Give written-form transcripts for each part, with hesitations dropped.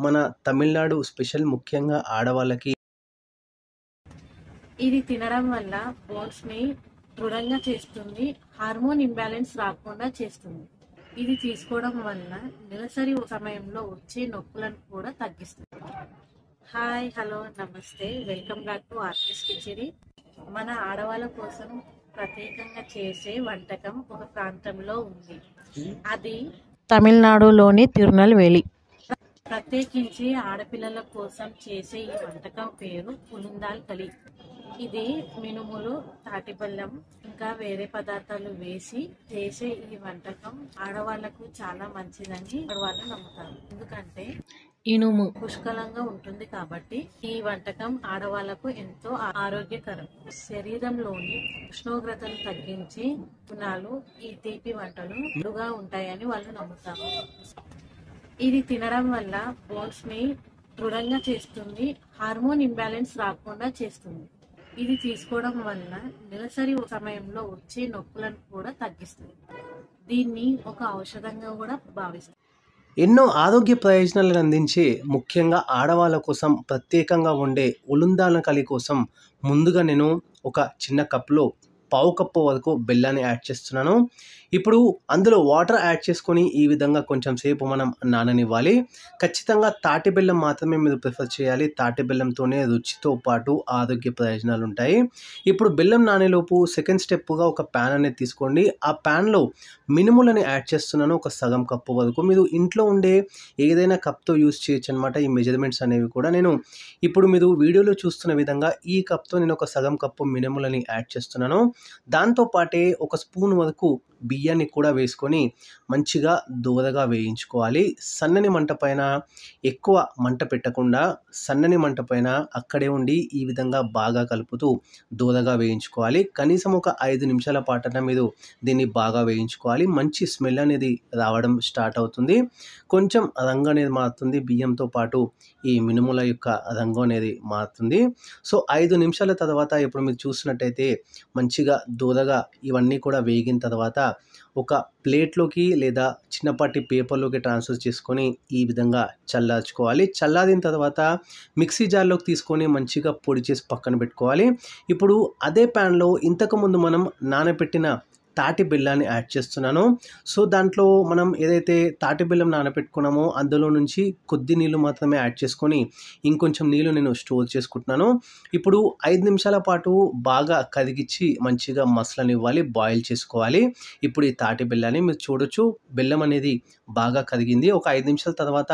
మన తమిళనాడు స్పెషల్ ముఖ్యంగా ఆడవాళ్ళకి. ఇది తినడం వల్ల బోన్స్ ని దృఢంగా చేస్తుంది, హార్మోన్ ఇంబ్యాలెన్స్ రాకుండా చేస్తుంది. ఇది తీసుకోవడం వల్ల నెలసరి సమయంలో వచ్చే నొప్పులను కూడా తగ్గిస్తుంది. హాయ్, హలో, నమస్తే, welcome back to artist khichdi. మన ఆడవాళ్ళ కోసం ప్రత్యేకంగా చేసే వంటకం ఒక ప్రాంతంలో ఉంది. అది తమిళనాడులోని తిరునల్వేలి. ప్రత్యేకించి ఆడపిల్లల కోసం చేసే ఈ వంటకం పేరు ఉలుందాల్ కలి. ఇది మినుములు, తాటి బెల్లం ఇంకా వేరే పదార్థాలు వేసి చేసే ఈ వంటకం ఆడవాళ్లకు చాలా మంచిదని ఆడవాళ్ళు నమ్ముతారు. ఎందుకంటే ఇనుము పుష్కలంగా ఉంటుంది కాబట్టి ఈ వంటకం ఆడవాళ్లకు ఎంతో ఆరోగ్యకరం. శరీరంలోని ఉష్ణోగ్రతను తగ్గించి గుణాలు ఈ తీపి వంటలు రుగా ఉంటాయని వాళ్ళు నమ్ముతారు. ఇది తినడం వల్ల బోన్స్ ని దృఢంగా చేస్తుంది, హార్మోన్ ఇంబ్యాలెన్స్ రాకుండా చేస్తుంది. ఇది తీసుకోవడం వల్ల నెలసరి సమయంలో వచ్చే నొప్పులను కూడా తగ్గిస్తుంది. దీన్ని ఒక ఔషధంగా కూడా భావిస్తారు. ఎన్నో ఆరోగ్య ప్రయోజనాలను అందించే ముఖ్యంగా ఆడవాళ్ళ కోసం ప్రత్యేకంగా వండే ఉలుందాల కలి కోసం ముందుగా నేను ఒక చిన్న కప్లో పావు కప్పు వరకు బెల్లాన్ని యాడ్ చేస్తున్నాను. ఇప్పుడు అందులో వాటర్ యాడ్ చేసుకొని ఈ విధంగా కొంచెం సేపు మనం నాననివ్వాలి. ఖచ్చితంగా తాటి బెల్లం మాత్రమే మీరు ప్రిఫర్ చేయాలి. తాటి బెల్లంతోనే రుచితో పాటు ఆరోగ్య ప్రయోజనాలు ఉంటాయి. ఇప్పుడు బెల్లం నానేలోపు సెకండ్ స్టెప్గా ఒక ప్యాన్ అనేది తీసుకోండి. ఆ ప్యాన్లో మినుములని యాడ్ చేస్తున్నాను, ఒక సగం కప్పు వరకు. మీరు ఇంట్లో ఉండే ఏదైనా కప్తో యూస్ చేయొచ్చు అనమాట. ఈ మెజర్మెంట్స్ అనేవి కూడా నేను ఇప్పుడు మీరు వీడియోలో చూస్తున్న విధంగా ఈ కప్తో నేను ఒక సగం కప్పు మినుములని యాడ్ చేస్తున్నాను. దాంతోపాటే ఒక స్పూన్ వరకు బియ్యాన్ని కూడా వేసుకొని మంచిగా దోరగా వేయించుకోవాలి. సన్నని మంట పైన, ఎక్కువ మంట పెట్టకుండా సన్నని మంట పైన అక్కడే ఉండి ఈ విధంగా బాగా కలుపుతూ దోరగా వేయించుకోవాలి. కనీసం ఒక 5 నిమిషాల పాటన మీరు దీన్ని బాగా వేయించుకోవాలి. మంచి స్మెల్ అనేది రావడం స్టార్ట్ అవుతుంది. కొంచెం రంగు అనేది మారుతుంది. బియ్యంతో పాటు ఈ మినుముల యొక్క రంగు అనేది మారుతుంది. సో 5 నిమిషాల తర్వాత ఇప్పుడు మీరు చూసినట్టయితే మంచిగా దోరగా ఇవన్నీ కూడా వేగిన తర్వాత ఒక ప్లేట్లోకి లేదా చిన్నపాటి పేపర్లోకి ట్రాన్స్ఫర్ చేసుకొని ఈ విధంగా చల్లార్చుకోవాలి. చల్లారిన తర్వాత మిక్సీ జార్లోకి తీసుకొని మంచిగా పొడి చేసి పక్కన పెట్టుకోవాలి. ఇప్పుడు అదే ప్యాన్లో ఇంతకుముందు మనం నానబెట్టిన తాటి బెల్లాన్ని యాడ్ చేస్తున్నాను. సో దాంట్లో మనం ఏదైతే తాటి బెల్లం నానబెట్టుకున్నామో అందులో నుంచి కొద్ది నీళ్ళు మాత్రమే యాడ్ చేసుకొని ఇంకొంచెం నీళ్ళు నేను స్టోర్ చేసుకుంటున్నాను. ఇప్పుడు 5 నిమిషాల పాటు బాగా కరిగించి మంచిగా మసలనివ్వాలి, బాయిల్ చేసుకోవాలి. ఇప్పుడు ఈ తాటి బెల్లాన్ని మీరు చూడొచ్చు, బెల్లం అనేది బాగా కరిగింది. ఒక 5 నిమిషాల తర్వాత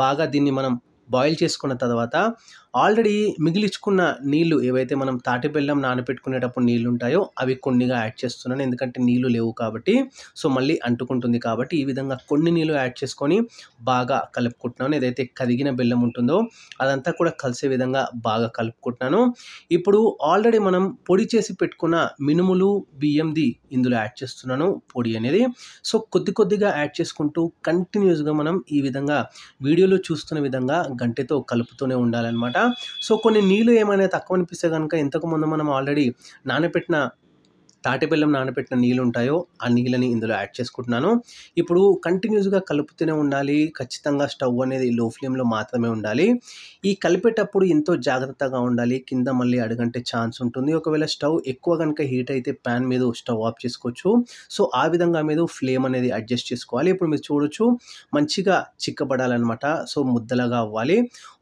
బాగా దీన్ని మనం బాయిల్ చేసుకున్న తర్వాత ఆల్రెడీ మిగిలించుకున్న నీళ్లు ఏవైతే మనం తాటి బెల్లం నానబెట్టుకునేటప్పుడు నీళ్ళు ఉంటాయో అవి కొన్నిగా యాడ్ చేస్తున్నాను. ఎందుకంటే నీళ్లు లేవు కాబట్టి, సో మళ్ళీ అంటుకుంటుంది కాబట్టి ఈ విధంగా కొన్ని నీళ్ళు యాడ్ చేసుకొని బాగా కలుపుకుంటున్నాను. ఏదైతే కరిగిన బెల్లం ఉంటుందో అదంతా కూడా కలిసే విధంగా బాగా కలుపుకుంటున్నాను. ఇప్పుడు ఆల్రెడీ మనం పొడి చేసి పెట్టుకున్న మినుములు, బియ్యంది ఇందులో యాడ్ చేస్తున్నాను పొడి అనేది. సో కొద్ది కొద్దిగా యాడ్ చేసుకుంటూ కంటిన్యూస్గా మనం ఈ విధంగా వీడియోలో చూస్తున్న విధంగా గంటెతో కలుపుతూనే ఉండాలన్నమాట. సో కొన్ని నీళ్ళు ఏమైనా తక్కువ అనిపిస్తే కనుక ఇంతకుముందు మనం ఆల్రెడీ తాటి బెల్లం నానబెట్టిన నీళ్ళు ఉంటాయో ఆ నీళ్ళని ఇందులో యాడ్ చేసుకుంటున్నాను. ఇప్పుడు కంటిన్యూస్గా కలుపుతూనే ఉండాలి. ఖచ్చితంగా స్టవ్ అనేది లో ఫ్లేమ్లో మాత్రమే ఉండాలి. ఈ కలిపేటప్పుడు ఎంతో జాగ్రత్తగా ఉండాలి. కింద మళ్ళీ అడుగంటే ఛాన్స్ ఉంటుంది. ఒకవేళ స్టవ్ ఎక్కువ కనుక హీట్ అయితే ప్యాన్ మీద స్టవ్ ఆఫ్ చేసుకోవచ్చు. సో ఆ విధంగా మీరు ఫ్లేమ్ అనేది అడ్జస్ట్ చేసుకోవాలి. ఇప్పుడు మీరు చూడొచ్చు మంచిగా చిక్కబడాలన్నమాట. సో ముద్దలాగా అవ్వాలి.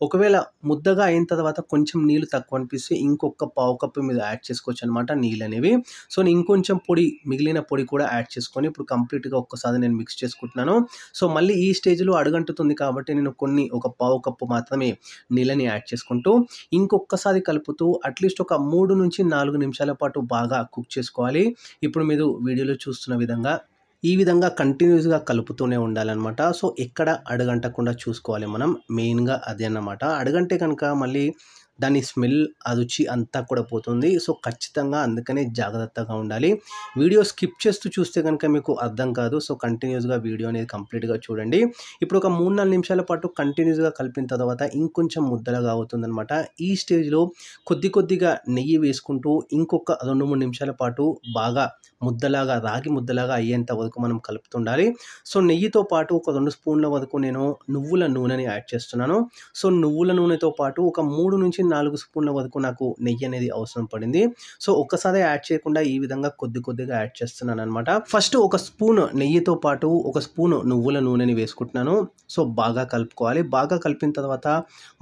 ఒకవేళ ముద్దగా అయిన తర్వాత కొంచెం నీళ్ళు తక్కువ అనిపిస్తే ఇంకొక పావు కప్పు మీద యాడ్ చేసుకోవచ్చు అనమాట నీళ్ళు అనేవి. సో ఇంకొంచెం మిగిలిన పొడి కూడా యాడ్ చేసుకొని ఇప్పుడు కంప్లీట్గా ఒక్కసారి నేను మిక్స్ చేసుకుంటున్నాను. సో మళ్ళీ ఈ స్టేజ్లో అడుగంటుతుంది కాబట్టి నేను ఒక పావు కప్పు మాత్రమే నీళ్ళని యాడ్ చేసుకుంటూ ఇంకొకసారి కలుపుతూ అట్లీస్ట్ ఒక 3 నుంచి 4 నిమిషాల పాటు బాగా కుక్ చేసుకోవాలి. ఇప్పుడు మీరు వీడియోలో చూస్తున్న విధంగా ఈ విధంగా కంటిన్యూస్గా కలుపుతూనే ఉండాలన్నమాట. సో ఎక్కడ అడుగంటకుండా చూసుకోవాలి మనం, మెయిన్గా అదే అన్నమాట. అడుగంటే కనుక మళ్ళీ దాని స్మెల్, ఆ రుచి అంతా కూడా పోతుంది. సో, ఖచ్చితంగా అందుకనే జాగ్రత్తగా ఉండాలి. వీడియో స్కిప్ చేస్తూ చూస్తే గనుక మీకు అర్థం కాదు. సో, కంటిన్యూస్‌గా వీడియో అనేది కంప్లీట్‌గా చూడండి. ఇప్పుడు ఒక 3, 4 నిమిషాల పాటు కంటిన్యూస్‌గా కలిపిన తర్వాత ఇంకొంచెం ముద్దలాగా అవుతుందనమాట. ఈ స్టేజ్‌లో కొద్దిగా నెయ్యి వేసుకుంటూ ఇంకొక 2, 3 నిమిషాల పాటు బాగా ముద్దలాగా, రాగి ముద్దలాగా అయ్యేంత వరకు మనం కలుపుతుండాలి. సో, నెయ్యితో పాటు ఒక 2 స్పూన్ల వరకు నేను నువ్వుల నూనెని యాడ్ చేస్తున్నాను. సో, నువ్వుల నూనెతో పాటు ఒక 3-4 స్పూన్ల వరకు నాకు నెయ్యి అనేది అవసరం పడింది. సో, ఒక్కసారే యాడ్ చేయకుండా ఈ విధంగా కొద్దిగా యాడ్ చేస్తున్నాననమాట. ఫస్ట్ ఒక స్పూన్ నెయ్యితో పాటు ఒక స్పూన్ నువ్వుల నూనెని వేసుకుంటున్నాను. సో, బాగా కలుపుకోవాలి. బాగా కలిపిన తర్వాత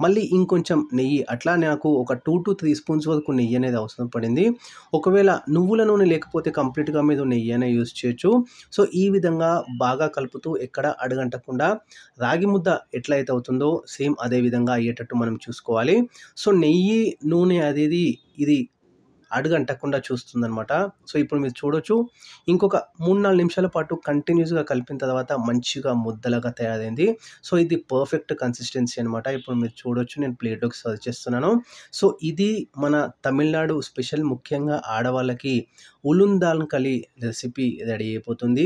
మళ్ళీ ఇంకొంచెం నెయ్యి, అట్లా నాకు ఒక 2-3 స్పూన్స్ వరకు నెయ్యి అనేది అవసరం పడింది. ఒకవేళ నువ్వుల నూనె లేకపోతే కంప్లీట్‌గా మీరు నెయ్యి అయినా యూజ్ చేయొచ్చు. సో, ఈ విధంగా బాగా కలుపుతూ ఎక్కడ అడుగంటకుండా రాగి ముద్ద ఎట్లయితే అవుతుందో సేమ్ అదే విధంగా అయ్యేటట్టు మనం చూసుకోవాలి. సో, నెయ్యి, నూనె అనేది ఇది అడుగంటకుండా చూస్తుందనమాట. సో, ఇప్పుడు మీరు చూడొచ్చు. ఇంకొక 3, 4 నిమిషాల పాటు కంటిన్యూస్‌గా కలిపిన తర్వాత మంచిగా ముద్దలాగా తయారైంది. సో, ఇది పర్ఫెక్ట్ కన్సిస్టెన్సీ అనమాట. ఇప్పుడు మీరు చూడొచ్చు. నేను ప్లేట్‌లోకి సర్వ్ చేస్తున్నాను. సో, ఇది మన తమిళనాడు స్పెషల్, ముఖ్యంగా ఆడవాళ్ళకి ఉలుందాల్ కలి రెసిపీ రెడీ అయిపోతుంది.